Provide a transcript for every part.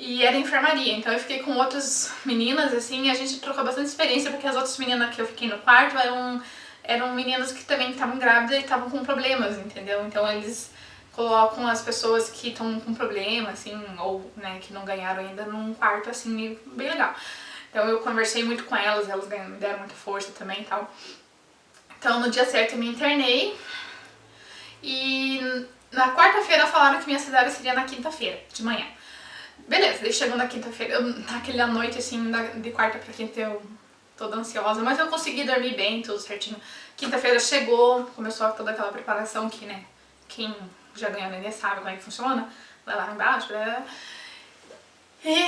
E era enfermaria, então eu fiquei com outras meninas, assim, e a gente trocou bastante experiência, porque as outras meninas que eu fiquei no quarto eram meninas que também estavam grávidas e estavam com problemas, entendeu? Então eles colocam as pessoas que estão com problema, assim, ou, né, que não ganharam ainda num quarto, assim, bem legal. Então eu conversei muito com elas, elas me deram muita força também e tal. Então no dia certo eu me internei e na quarta-feira falaram que minha cesárea seria na quinta-feira, de manhã. Beleza, daí chegou na quinta-feira, naquela noite assim, de quarta pra quinta eu toda ansiosa, mas eu consegui dormir bem, tudo certinho. Quinta-feira chegou, começou toda aquela preparação que, né, quem já ganhou neném sabe como é que funciona, vai lá embaixo, e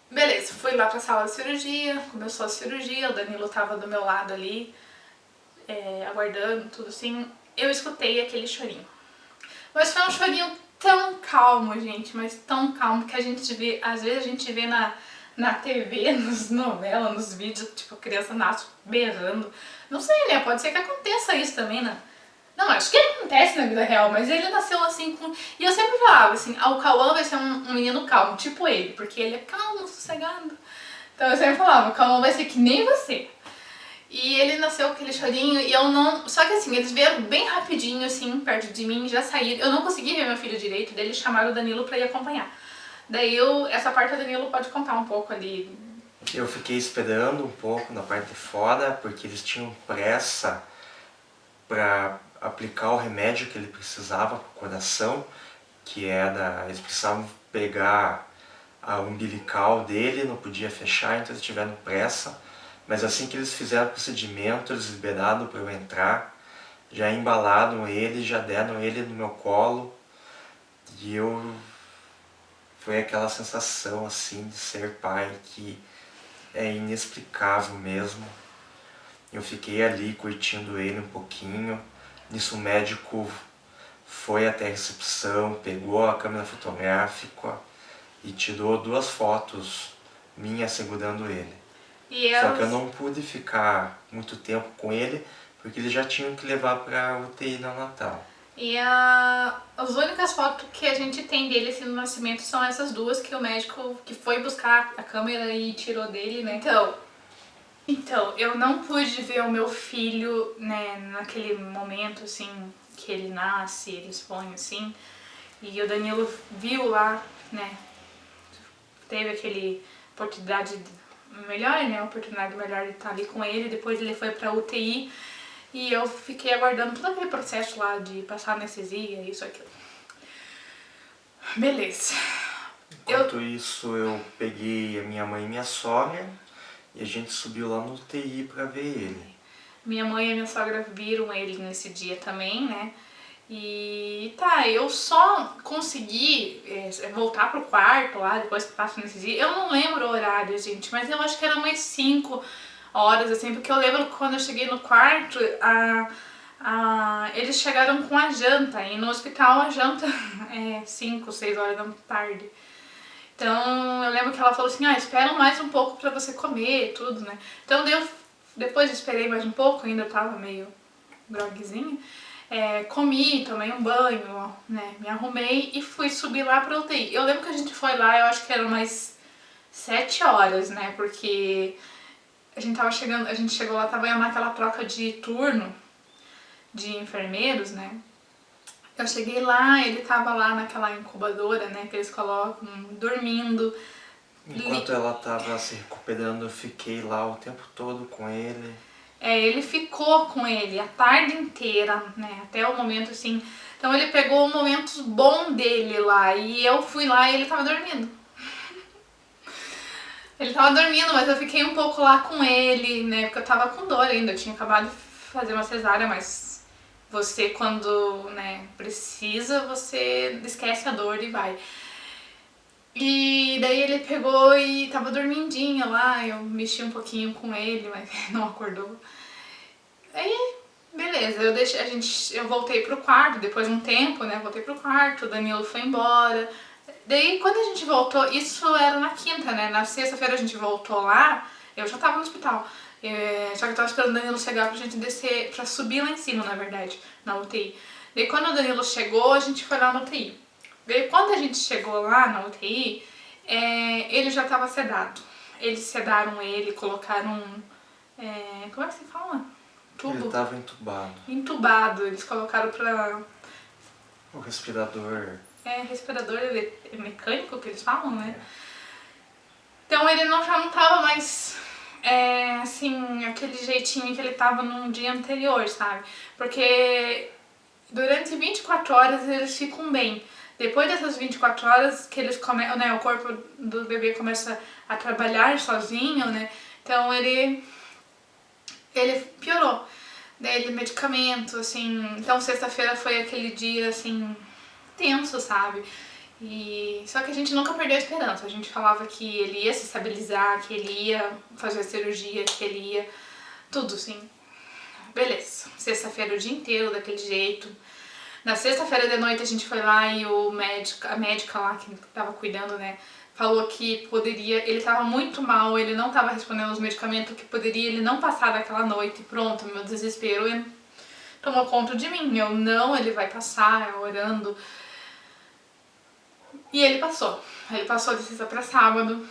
beleza, fui lá pra sala de cirurgia, começou a cirurgia, o Danilo tava do meu lado ali, aguardando, tudo assim. Eu escutei aquele chorinho. Mas foi um chorinho tão calmo, gente, mas tão calmo que a gente vê, às vezes a gente vê na TV, nas novelas, nos vídeos, tipo, a criança nasce berrando. Não sei, né? Pode ser que aconteça isso também, né? Não, acho que acontece na vida real, mas ele nasceu assim com... E eu sempre falava assim, o Cauã vai ser um menino calmo, tipo ele, porque ele é calmo, sossegado. Então eu sempre falava, o Cauã vai ser que nem você. E ele nasceu com aquele chorinho e eu não... Só que assim, eles vieram bem rapidinho, assim, perto de mim, já saíram. Eu não consegui ver meu filho direito, daí eles chamaram o Danilo pra ir acompanhar. Daí essa parte o Danilo pode contar um pouco ali. Eu fiquei esperando um pouco na parte de fora, porque eles tinham pressa para aplicar o remédio que ele precisava para o coração, que era... Eles precisavam pegar a umbilical dele, não podia fechar, então eles tiveram pressa. Mas assim que eles fizeram o procedimento, eles liberaram para eu entrar, já embalaram ele, já deram ele no meu colo, e foi aquela sensação assim de ser pai que é inexplicável mesmo. Eu fiquei ali curtindo ele um pouquinho, nisso o médico foi até a recepção, pegou a câmera fotográfica e tirou 2 fotos minhas segurando ele. Só que eu não pude ficar muito tempo com ele, porque eles já tinham que levar para UTI neonatal. E as únicas fotos que a gente tem dele assim, no nascimento são essas duas que o médico que foi buscar a câmera e tirou dele, né? Então, eu não pude ver o meu filho, né, naquele momento, assim, que ele nasce, eles põem assim. E o Danilo viu lá, né, teve aquele oportunidade melhor, né, oportunidade melhor de estar ali com ele. Depois ele foi pra UTI e eu fiquei aguardando todo aquele processo lá de passar anestesia, isso, aquilo. Beleza. Enquanto isso, eu peguei a minha mãe e minha sogra e a gente subiu lá no UTI pra ver ele. Minha mãe e minha sogra viram ele nesse dia também, né? E tá, eu só consegui voltar pro quarto lá, depois que passa nesse dia. Eu não lembro o horário, gente, mas eu acho que era umas 5 horas, assim, porque eu lembro que quando eu cheguei no quarto, eles chegaram com a janta, e no hospital a janta é 5, 6 horas da tarde. Então eu lembro que ela falou assim, espera mais um pouco pra você comer e tudo, né? Então depois eu esperei mais um pouco, ainda tava meio groguezinha. Comi, tomei um banho, né, me arrumei e fui subir lá pra UTI. Eu lembro que a gente foi lá, eu acho que eram umas 7 horas, né, porque a gente chegou lá, tava naquela troca de turno de enfermeiros, né. Eu cheguei lá, ele tava lá naquela incubadora, né, que eles colocam, dormindo. Enquanto ela tava se recuperando, eu fiquei lá o tempo todo com ele. Ele ficou com ele a tarde inteira, né, até o momento assim. Então ele pegou o momento bom dele lá e eu fui lá e ele tava dormindo. Ele tava dormindo, mas eu fiquei um pouco lá com ele, né, porque eu tava com dor ainda, eu tinha acabado de fazer uma cesárea, mas você quando, né, precisa, você esquece a dor e vai. E daí ele pegou e tava dormindinho lá, eu mexi um pouquinho com ele, mas não acordou. Aí, beleza, eu voltei pro quarto, depois de um tempo, né, voltei pro quarto, o Danilo foi embora. Daí, quando a gente voltou, isso era na quinta, né, na sexta-feira a gente voltou lá, eu já tava no hospital. Só que eu tava esperando o Danilo chegar pra gente descer, pra subir lá em cima, na verdade, na UTI. Daí, quando o Danilo chegou, a gente foi lá na UTI. Daí, quando a gente chegou lá na UTI, ele já estava sedado. Eles sedaram ele, colocaram... como é que se fala? Tubo. Ele estava entubado. Entubado. Eles colocaram pra... O respirador. Respirador mecânico que eles falam, né? Então ele já não tava mais... assim, aquele jeitinho que ele tava no dia anterior, sabe? Porque durante 24 horas eles ficam bem. Depois dessas 24 horas que eles o corpo do bebê começa a trabalhar sozinho, né? Então ele piorou. Daí ele medicamento, assim. Então sexta-feira foi aquele dia assim tenso, sabe? Só que a gente nunca perdeu a esperança. A gente falava que ele ia se estabilizar, que ele ia fazer a cirurgia, que ele ia... Tudo, assim. Beleza. Sexta-feira o dia inteiro, daquele jeito. Na sexta-feira de noite a gente foi lá e a médica lá que tava cuidando, né, falou que poderia... Ele tava muito mal, ele não tava respondendo os medicamentos, que poderia ele não passar daquela noite. Pronto, meu desespero tomou conta de mim. Ele vai passar, orando... E ele passou de sexta pra sábado,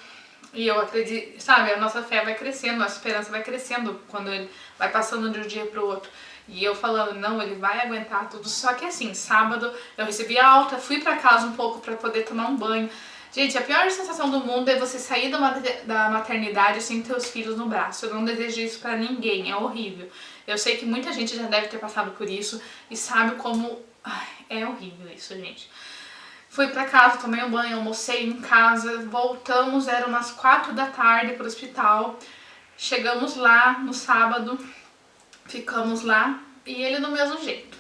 e eu acredito, sabe, a nossa fé vai crescendo, a nossa esperança vai crescendo quando ele vai passando de um dia pro outro. E eu falando, não, ele vai aguentar tudo. Só que assim, sábado eu recebi alta, fui pra casa um pouco pra poder tomar um banho. Gente, a pior sensação do mundo é você sair da maternidade sem ter os filhos no braço. Eu não desejo isso pra ninguém, é horrível. Eu sei que muita gente já deve ter passado por isso e sabe como... é horrível isso, gente. Fui pra casa, tomei um banho, almocei em casa, voltamos, era umas 4 da tarde pro hospital. Chegamos lá no sábado, ficamos lá e ele do mesmo jeito.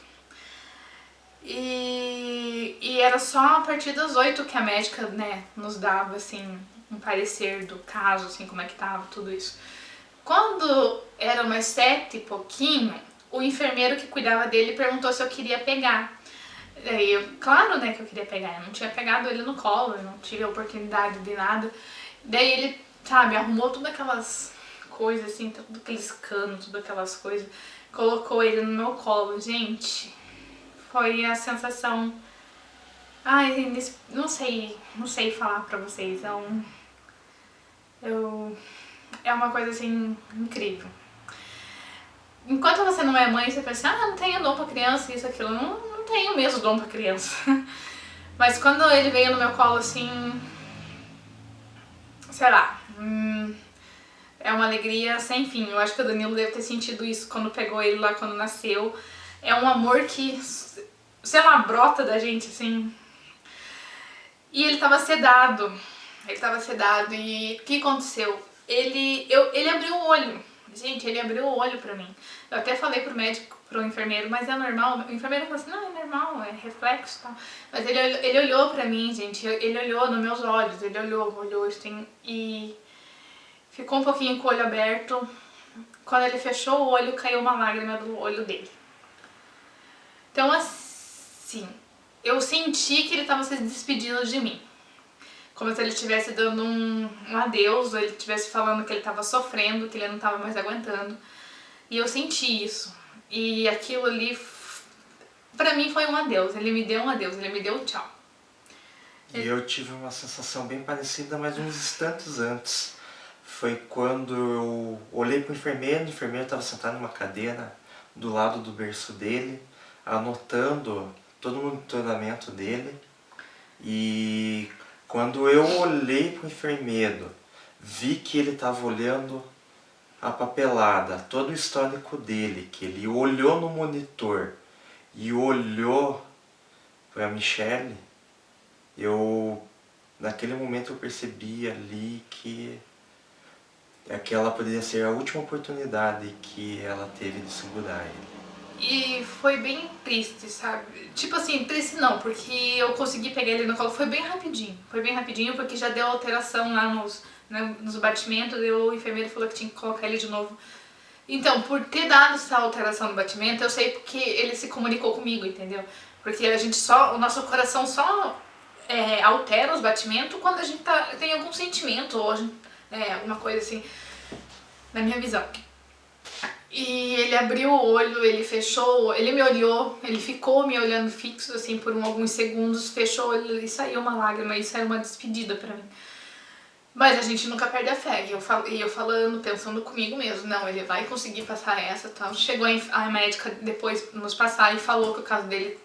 E era só a partir das 8 que a médica, né, nos dava, assim, um parecer do caso, assim, como é que tava tudo isso. Quando era umas 7 e pouquinho, o enfermeiro que cuidava dele perguntou se eu queria pegar. Daí, claro, né, que eu queria pegar, eu não tinha pegado ele no colo, eu não tive a oportunidade de nada. Daí ele, sabe, arrumou todas aquelas coisas, assim, tudo aqueles canos, todas aquelas coisas, colocou ele no meu colo. Gente, foi a sensação... Ai, não sei falar pra vocês, é uma coisa, assim, incrível. Enquanto você não é mãe, você pensa, não tenho dom pra criança, isso, aquilo. Não tenho mesmo dom pra criança. Mas quando ele veio no meu colo, assim, sei lá, é uma alegria sem fim. Eu acho que o Danilo deve ter sentido isso quando pegou ele lá, quando nasceu. É um amor que, sei lá, brota da gente, assim. E ele tava sedado. E o que aconteceu? Ele abriu o olho. Gente, ele abriu o olho pra mim. Eu até falei pro médico, pro enfermeiro, mas é normal? O enfermeiro falou assim, não, é normal, é reflexo e tal. Mas ele olhou pra mim, gente, ele olhou nos meus olhos, ele olhou assim, e ficou um pouquinho com o olho aberto. Quando ele fechou o olho, caiu uma lágrima do olho dele. Então, assim, eu senti que ele tava se despedindo de mim. Como se ele estivesse dando um adeus, ou ele estivesse falando que ele estava sofrendo, que ele não estava mais aguentando. E eu senti isso. E aquilo ali, pra mim, foi um adeus. Ele me deu um adeus, ele me deu um tchau. E eu tive uma sensação bem parecida, mas uns instantes antes. Foi quando eu olhei pro enfermeiro, o enfermeiro estava sentado numa cadeira do lado do berço dele, anotando todo o monitoramento dele. E quando eu olhei pro enfermeiro, vi que ele estava olhando a papelada, todo o histórico dele, que ele olhou no monitor e olhou para a Michelle, naquele momento eu percebi ali que aquela poderia ser a última oportunidade que ela teve de segurar ele. E foi bem triste, sabe? Tipo assim, triste não, porque eu consegui pegar ele no colo, foi bem rapidinho porque já deu alteração lá nos batimentos, e o enfermeiro falou que tinha que colocar ele de novo. Então, por ter dado essa alteração no batimento, eu sei porque ele se comunicou comigo, entendeu? Porque o nosso coração só altera os batimentos quando a gente tem algum sentimento, ou alguma coisa assim, na minha visão. E ele abriu o olho, ele fechou, ele me olhou, ele ficou me olhando fixo assim por alguns segundos, fechou o olho e saiu uma lágrima, isso era uma despedida pra mim. Mas a gente nunca perde a fé. E eu falando, pensando comigo mesmo, não, ele vai conseguir passar essa e tal. Chegou a médica depois nos passar e falou que o caso dele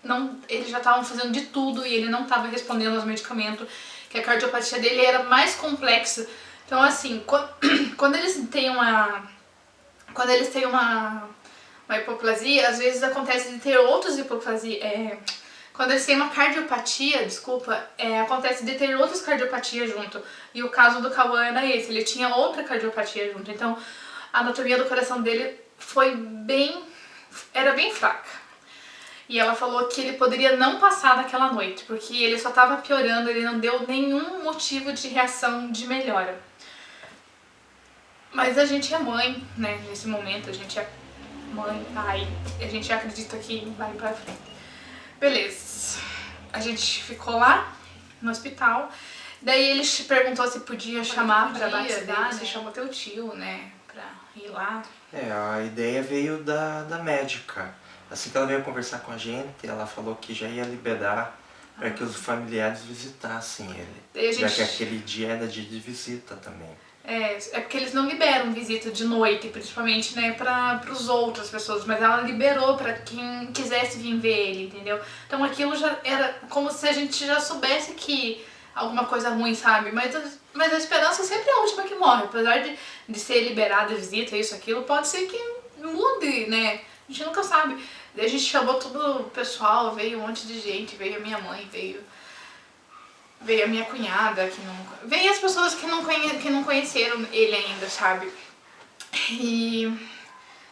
não, eles já estavam fazendo de tudo e ele não estava respondendo aos medicamentos, que a cardiopatia dele era mais complexa. Então assim, quando eles têm uma hipoplasia, às vezes acontece de ter outras hipoplasias. Quando eles têm uma cardiopatia, acontece de ter outras cardiopatias junto. E o caso do Cauã era esse, ele tinha outra cardiopatia junto. Então a anatomia do coração dele era bem fraca. E ela falou que ele poderia não passar naquela noite, porque ele só estava piorando, ele não deu nenhum motivo de reação de melhora. Mas a gente é mãe, né? Nesse momento a gente é mãe, pai, a gente acredita que vai pra frente. Beleza, a gente ficou lá no hospital, daí ele perguntou se podia chamar pra batizar, você chamou teu tio, né, pra ir lá. A ideia veio da médica. Assim que ela veio conversar com a gente, ela falou que já ia liberar para que os familiares visitassem ele, já que aquele dia era dia de visita também. É porque eles não liberam visita de noite, principalmente, né, para as outras pessoas, mas ela liberou para quem quisesse vir ver ele, entendeu? Então aquilo já era como se a gente já soubesse que alguma coisa ruim, sabe? Mas a esperança sempre é a última que morre, apesar de ser liberada a visita, isso, aquilo, pode ser que mude, né? A gente nunca sabe. Daí a gente chamou todo o pessoal, veio um monte de gente, veio a minha mãe, veio a minha cunhada, veio as pessoas que não conheceram ele ainda, sabe? E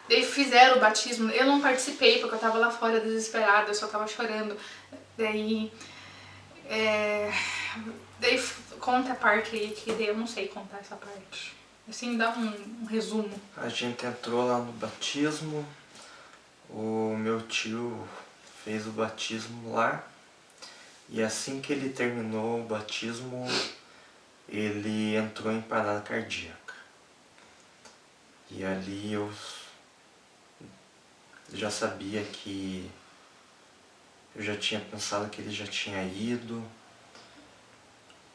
daí fizeram o batismo. Eu não participei porque eu tava lá fora desesperada, eu só tava chorando. Daí conta a parte aí, que daí eu não sei contar essa parte. Assim, dá um resumo. A gente entrou lá no batismo, o meu tio fez o batismo lá. E assim que ele terminou o batismo, ele entrou em parada cardíaca. E ali eu já sabia que eu já tinha pensado que ele já tinha ido.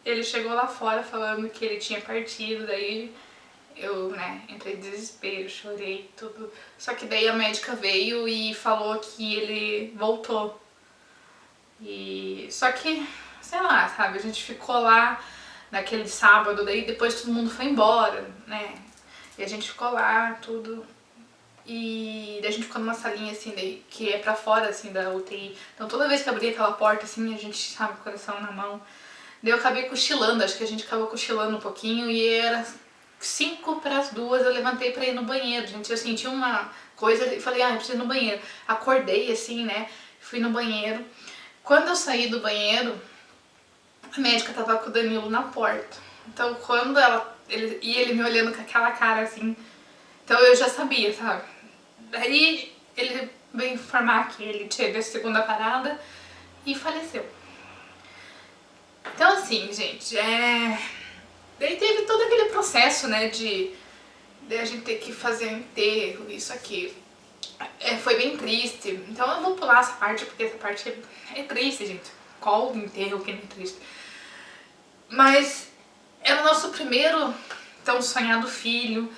Ele chegou lá fora falando que ele tinha partido, daí eu, né, entrei em desespero, chorei, tudo. Só que daí a médica veio e falou que ele voltou. Só que, sei lá, sabe, a gente ficou lá naquele sábado, daí depois todo mundo foi embora, né? E a gente ficou lá, tudo. E daí a gente ficou numa salinha assim, daí, que é pra fora assim da UTI. Então toda vez que abria aquela porta assim, a gente, sabe, com o coração na mão. Daí eu acabei cochilando, acho que a gente acabou cochilando um pouquinho e era 1:55, eu levantei pra ir no banheiro, gente. Eu senti uma coisa e falei, eu preciso ir no banheiro. Acordei assim, né, fui no banheiro. Quando eu saí do banheiro, a médica tava com o Danilo na porta. Então quando ele me olhando com aquela cara assim, então eu já sabia, sabe? Daí ele veio informar que ele teve a segunda parada e faleceu. Então assim, gente, daí teve todo aquele processo, né, de a gente ter que fazer enterro, isso aqui. Foi bem triste, então eu vou pular essa parte porque essa parte é triste, gente. Qual enterro que não é triste? Mas era o nosso primeiro tão sonhado filho,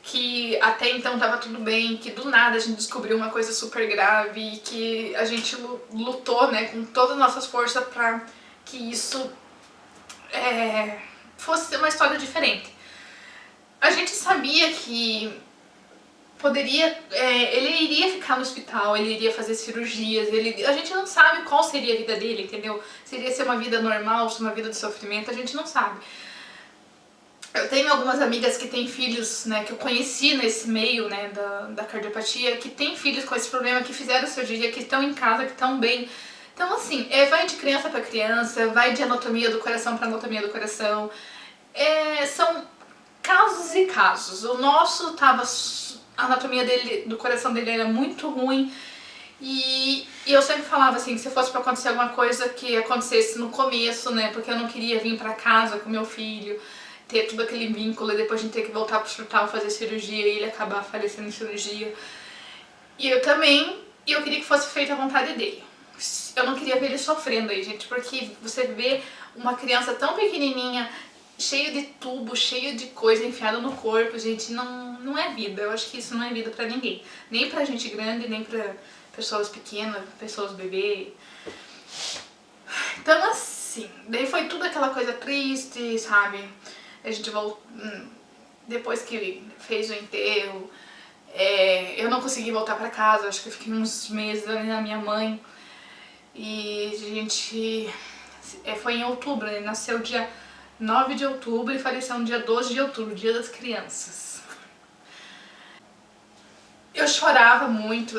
que até então tava tudo bem, que do nada a gente descobriu uma coisa super grave e que a gente lutou, né, com todas as nossas forças pra que isso fosse uma história diferente. A gente sabia que ele iria ficar no hospital, ele iria fazer cirurgias, a gente não sabe qual seria a vida dele, entendeu? Se iria ser uma vida normal, se uma vida de sofrimento, a gente não sabe. Eu tenho algumas amigas que têm filhos, né, que eu conheci nesse meio, né, da cardiopatia, que têm filhos com esse problema, que fizeram cirurgia, que estão em casa, que estão bem. Então assim, vai de criança para criança, vai de anatomia do coração para anatomia do coração. São casos e casos. O nosso a anatomia do coração dele era muito ruim e eu sempre falava assim, que se fosse pra acontecer alguma coisa que acontecesse no começo, né, porque eu não queria vir pra casa com meu filho, ter todo aquele vínculo e depois a gente ter que voltar pro hospital fazer cirurgia e ele acabar falecendo em cirurgia. E eu queria que fosse feita a vontade dele. Eu não queria ver ele sofrendo aí, gente, porque você vê uma criança tão pequenininha cheio de tubo, cheio de coisa enfiada no corpo, gente, não é vida. Eu acho que isso não é vida pra ninguém. Nem pra gente grande, nem pra pessoas pequenas, pessoas bebê. Então assim, daí foi tudo aquela coisa triste, sabe? A gente voltou, depois que fez o enterro, eu não consegui voltar pra casa, acho que eu fiquei uns meses ali na minha mãe. E a gente, foi em outubro, ele nasceu dia 9 de outubro e faleceu no dia 12 de outubro, dia das crianças. Eu chorava muito,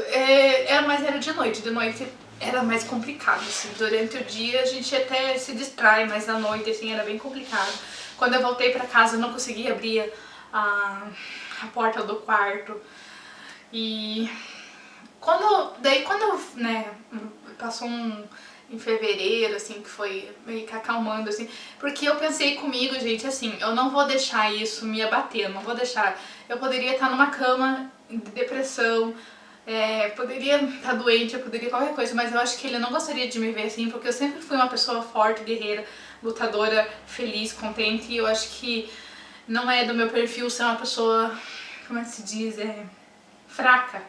mas era de noite era mais complicado, assim. Durante o dia a gente até se distrai, mas à noite assim era bem complicado. Quando eu voltei pra casa eu não conseguia abrir a porta do quarto. E quando né, passou em fevereiro, assim, que foi meio que acalmando, assim, porque eu pensei comigo, gente, assim, eu não vou deixar isso me abater, eu não vou deixar, eu poderia estar numa cama de depressão, poderia estar doente, eu poderia qualquer coisa, mas eu acho que ele não gostaria de me ver assim, porque eu sempre fui uma pessoa forte, guerreira, lutadora, feliz, contente, e eu acho que não é do meu perfil ser uma pessoa, como é que se diz, fraca.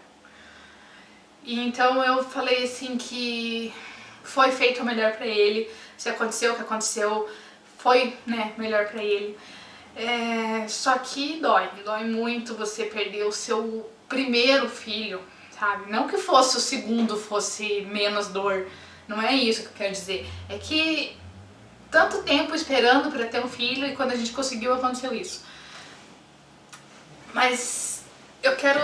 E então eu falei assim que foi feito o melhor pra ele, se aconteceu o que aconteceu, foi, né, melhor pra ele. Só que dói muito você perder o seu primeiro filho, sabe? Não que fosse o segundo fosse menos dor, não é isso que eu quero dizer. É que tanto tempo esperando pra ter um filho e quando a gente conseguiu aconteceu isso. Mas eu quero,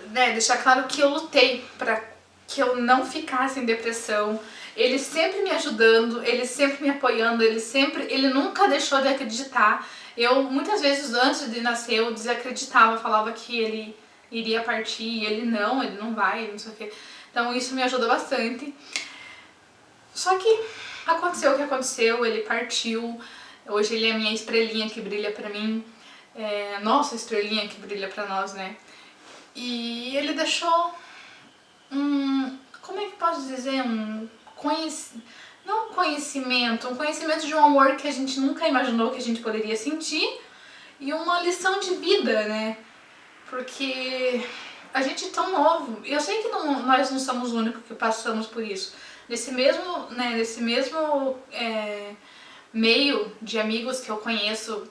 né, deixar claro que eu lutei pra que eu não ficasse em depressão. Ele sempre me ajudando, ele sempre me apoiando, ele nunca deixou de acreditar. Eu, muitas vezes, antes de nascer, eu desacreditava, falava que ele iria partir, e ele não vai, não sei o quê. Então isso me ajudou bastante. Só que aconteceu o que aconteceu, ele partiu. Hoje ele é a minha estrelinha que brilha pra mim. Nossa estrelinha que brilha pra nós, né? E ele deixou como é que posso dizer, um conhecimento de um amor que a gente nunca imaginou que a gente poderia sentir e uma lição de vida, né? Porque a gente é tão novo, eu sei que nós não somos os únicos que passamos por isso. Nesse mesmo meio de amigos que eu conheço,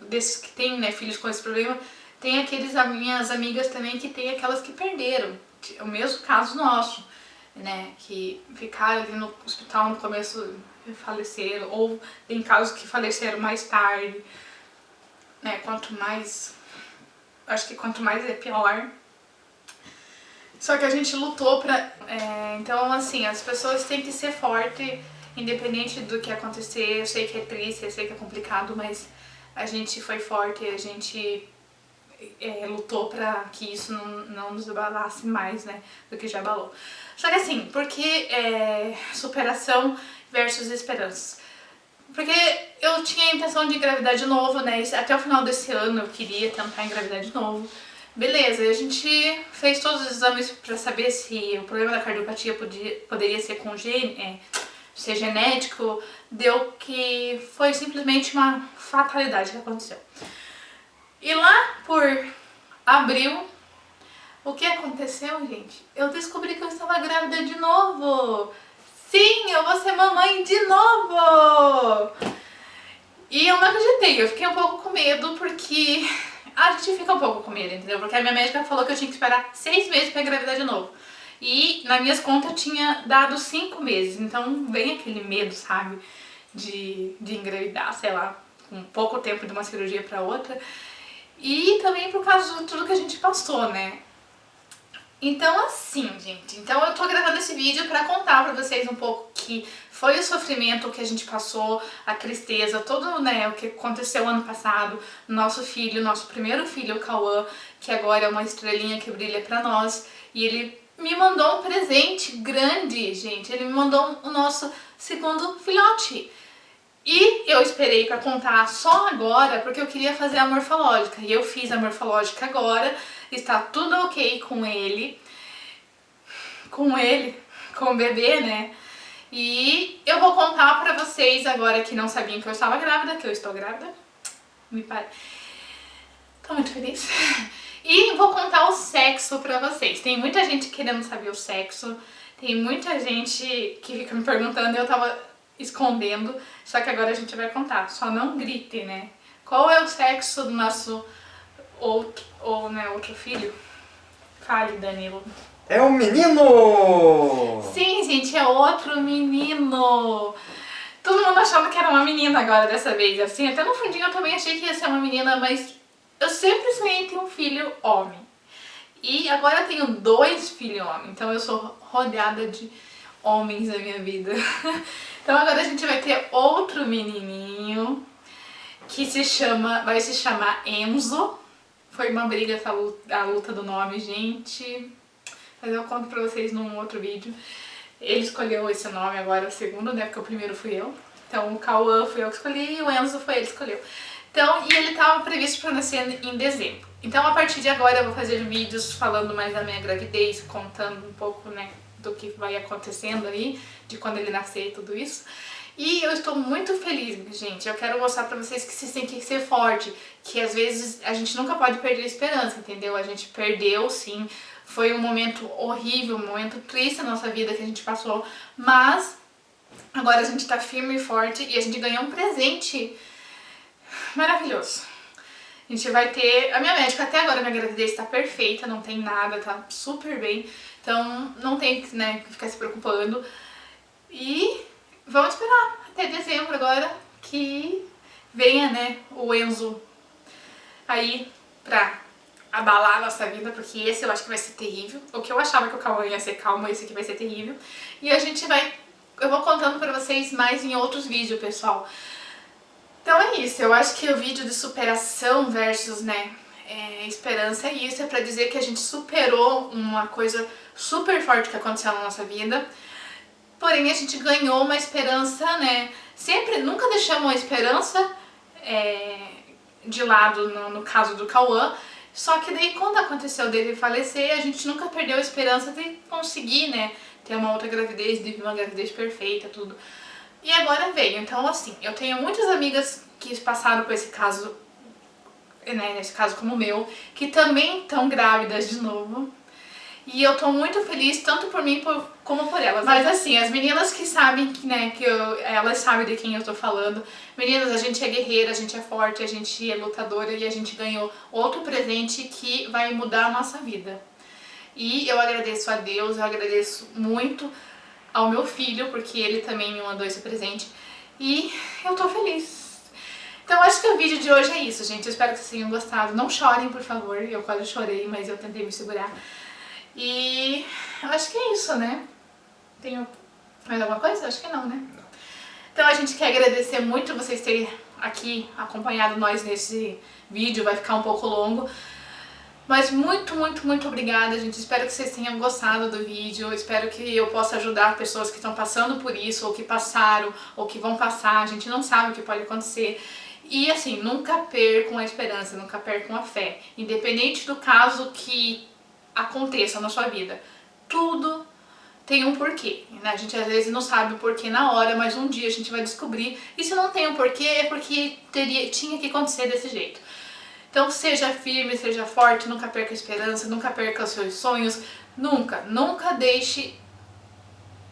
desses que têm, né, filhos com esse problema, tem minhas amigas também que tem aquelas que perderam. O mesmo caso nosso, né, que ficaram ali no hospital no começo e faleceram, ou tem casos que faleceram mais tarde, né, acho que quanto mais é pior. Só que a gente lutou pra, então assim, as pessoas têm que ser fortes, independente do que acontecer. Eu sei que é triste, eu sei que é complicado, mas a gente foi forte, a gente lutou pra que isso não nos abalasse mais, né, do que já abalou. Só que assim, porque superação versus esperança? Porque eu tinha a intenção de engravidar de novo, né, até o final desse ano eu queria tentar engravidar de novo. Beleza, a gente fez todos os exames pra saber se o problema da cardiopatia poderia ser ser genético, deu que foi simplesmente uma fatalidade que aconteceu. E lá por abril, o que aconteceu, gente? Eu descobri que eu estava grávida de novo! Sim, eu vou ser mamãe de novo! E eu não acreditei, eu fiquei um pouco com medo porque... A gente fica um pouco com medo, entendeu? Porque a minha médica falou que eu tinha que esperar 6 meses pra engravidar de novo. E nas minhas contas eu tinha dado 5 meses, então vem aquele medo, sabe? De engravidar, sei lá, com pouco tempo de uma cirurgia pra outra. E também por causa de tudo que a gente passou, né? Então assim, gente, então eu tô gravando esse vídeo pra contar pra vocês um pouco que foi o sofrimento que a gente passou, a tristeza, todo, né, o que aconteceu ano passado, nosso filho, nosso primeiro filho, o Cauã, que agora é uma estrelinha que brilha pra nós, e ele me mandou um presente grande, gente, ele me mandou o nosso segundo filhote. E eu esperei pra contar só agora, porque eu queria fazer a morfológica, e eu fiz a morfológica agora, está tudo ok com com o bebê, né? E eu vou contar pra vocês agora que não sabiam que eu estava grávida, que eu estou grávida. Tô muito feliz. E vou contar o sexo pra vocês. Tem muita gente querendo saber o sexo. Tem muita gente que fica me perguntando e eu tava escondendo. Só que agora a gente vai contar. Só não grite, né? Qual é o sexo do nosso outro filho? Fale, Danilo. É um menino! Sim, gente, é outro menino. Todo mundo achando que era uma menina agora dessa vez. Assim, até no fundinho eu também achei que ia ser uma menina, mas eu sempre sonhei ter um filho homem. E agora eu tenho 2 filhos homens, então eu sou rodeada de homens na minha vida. Então agora a gente vai ter outro menininho que vai se chamar Enzo. Foi uma briga a luta do nome, gente. Mas eu conto pra vocês num outro vídeo. Ele escolheu esse nome agora, o segundo, né? Porque o primeiro fui eu. Então o Cauã fui eu que escolhi e o Enzo foi ele que escolheu. Então, e ele estava previsto para nascer em dezembro. Então, a partir de agora, eu vou fazer vídeos falando mais da minha gravidez, contando um pouco, né, do que vai acontecendo aí, de quando ele nascer e tudo isso. E eu estou muito feliz, gente. Eu quero mostrar pra vocês que vocês têm que ser forte, que às vezes a gente nunca pode perder a esperança, entendeu? A gente perdeu, sim. Foi um momento horrível, um momento triste na nossa vida que a gente passou, mas agora a gente tá firme e forte e a gente ganhou um presente maravilhoso. A gente vai ter... A minha médica até agora, minha gravidez tá perfeita, não tem nada, tá super bem. Então não tem, né, que ficar se preocupando. E vamos esperar até dezembro agora que venha, né, o Enzo aí pra abalar a nossa vida, porque esse eu acho que vai ser terrível. O que eu achava que o Cauã ia ser calmo, esse aqui vai ser terrível. E a gente vai... Eu vou contando pra vocês mais em outros vídeos, pessoal. Então é isso, eu acho que o vídeo de superação versus, né, esperança é isso, é pra dizer que a gente superou uma coisa super forte que aconteceu na nossa vida, porém a gente ganhou uma esperança, né, nunca deixamos a esperança de lado no caso do Cauã, só que daí quando aconteceu dele falecer, a gente nunca perdeu a esperança de conseguir, né, ter uma outra gravidez, de uma gravidez perfeita, tudo. E agora veio, então assim, eu tenho muitas amigas que passaram por esse caso, né, nesse caso como o meu, que também estão grávidas de novo. E eu tô muito feliz, tanto por mim como por elas. Mas assim, as meninas que sabem, né, elas sabem de quem eu tô falando. Meninas, a gente é guerreira, a gente é forte, a gente é lutadora e a gente ganhou outro presente que vai mudar a nossa vida. E eu agradeço a Deus, eu agradeço muito ao meu filho, porque ele também me mandou esse presente. E eu tô feliz. Então acho que o vídeo de hoje é isso, gente. Eu espero que vocês tenham gostado. Não chorem, por favor. Eu quase chorei, mas eu tentei me segurar. E eu acho que é isso, né? Tenho mais alguma coisa? Acho que não, né? Não. Então a gente quer agradecer muito vocês terem aqui acompanhado nós nesse vídeo. Vai ficar um pouco longo. Mas muito, muito, muito obrigada, gente. Espero que vocês tenham gostado do vídeo. Espero que eu possa ajudar pessoas que estão passando por isso, ou que passaram, ou que vão passar. A gente não sabe o que pode acontecer. E assim, nunca percam a esperança, nunca percam a fé. Independente do caso que aconteça na sua vida. Tudo tem um porquê, né? A gente às vezes não sabe o porquê na hora, mas um dia a gente vai descobrir. E se não tem um porquê, é porque tinha que acontecer desse jeito. Então seja firme, seja forte, nunca perca a esperança, nunca perca os seus sonhos, nunca deixe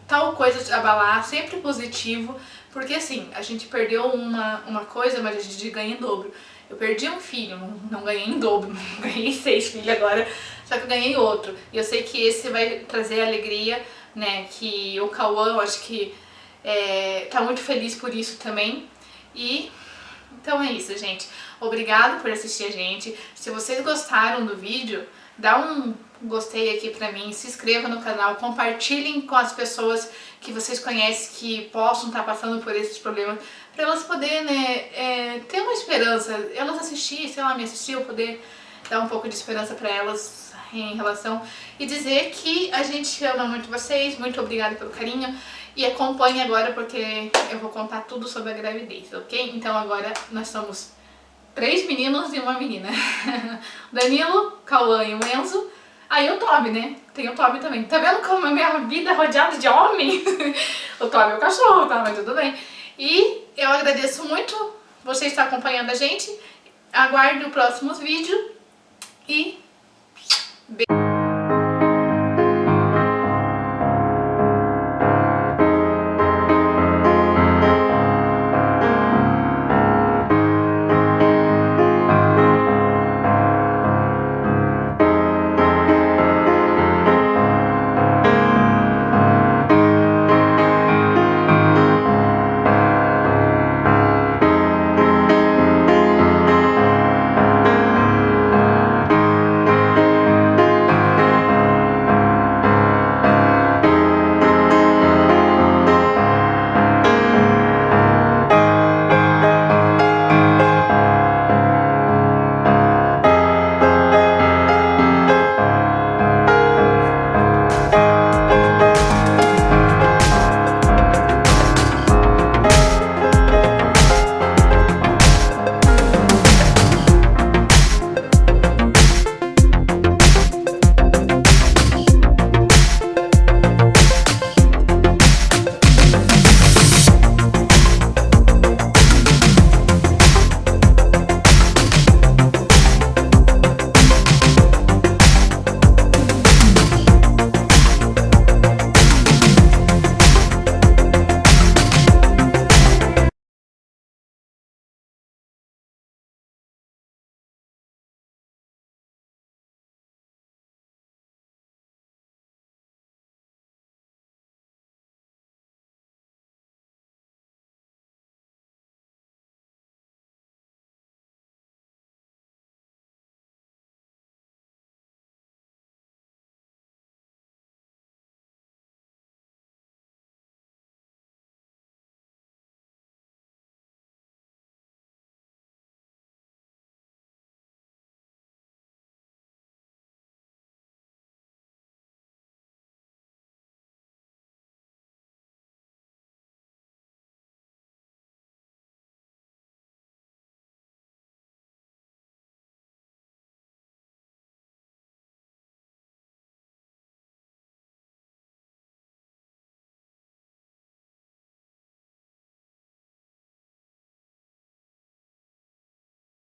tal coisa te abalar, sempre positivo, porque assim, a gente perdeu uma coisa, mas a gente ganha em dobro. Eu perdi um filho, não ganhei em dobro, não ganhei 6 filhos agora, só que eu ganhei outro. E eu sei que esse vai trazer alegria, né, que o Cauã, eu acho que tá muito feliz por isso também. E então é isso, gente. Obrigado por assistir a gente. Se vocês gostaram do vídeo, dá um gostei aqui pra mim, se inscreva no canal, compartilhem com as pessoas que vocês conhecem que possam estar passando por esses problemas, para elas poderem, né, ter uma esperança, elas assistir, sei lá, me assistir, eu poder dar um pouco de esperança pra elas em relação e dizer que a gente ama muito vocês, muito obrigada pelo carinho. E acompanhe agora porque eu vou contar tudo sobre a gravidez, ok? Então agora nós somos 3 meninos e uma menina. Danilo, Cauã e o Enzo. Aí o Toby, né? Tem o Toby também. Tá vendo como a minha vida é rodeada de homens? O Toby é o cachorro, tá? Mas tudo bem. E eu agradeço muito você estar acompanhando a gente. aguarde o próximo vídeo e